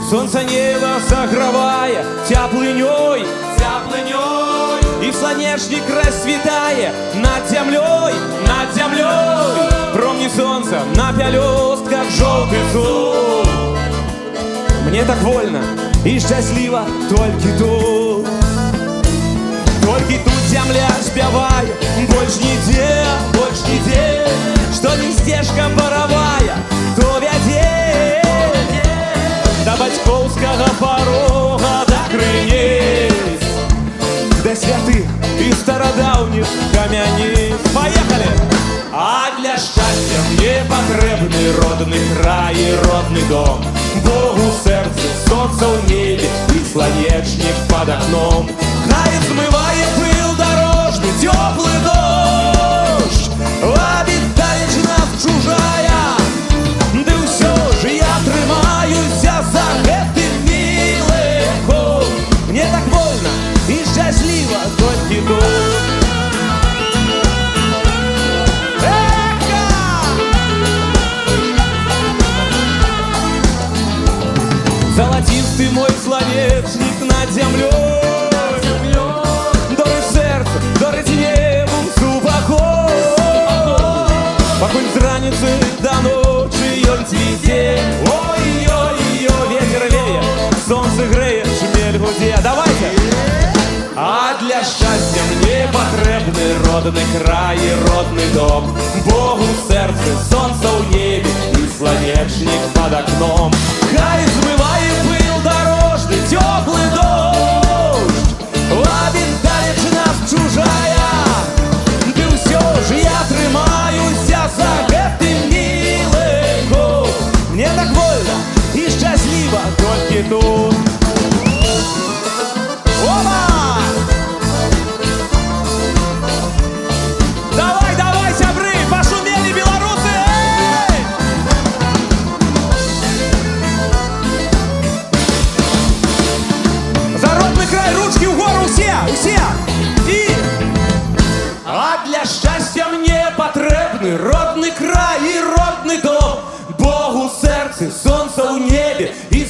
Солнце небо согревая теплынёй, и слонечник расцветая над землей, промни солнца на пелёстках желтый зуб. Мне так вольно и счастливо только тут земля спевая. Больше не те, что не стежка боровая, то вядзе до батьківського порога докрыніць, до святых и стародавних камяниц. Поехали! А для счастья мне потребны родный край и родный дом, Богу сердце, солнце в небе и слонечник под окном. Хай смывает пыл дорожный, теплый дождь, обитаешь нас чужая, да все же я тримаюся за этим милым. Мне так больно и счастливо только тут. Золотистый мой слонечник над землей, доры сердце, доры небом супокой. Покой с раницы до ночи он цвете. Ой-ой-ой, ветер веет, солнце греет, шмель гуде. Давайте! А для счастья мне потребны родный край и родный дом, Богу сердце, солнце в небе и слонечник под окном. Хай смывает пыл дорожный, теплый дождь, обитаешь нас чужая, да все же я тримаюся за этим милым. Мне так больно и счастливо только тут. Опа! Давай, сябры, пошумели белорусы! Эй! За родный край ручки в гору все! И... А для счастья мне потребны родный край и родный дом, Богу сердце, солнце в небе и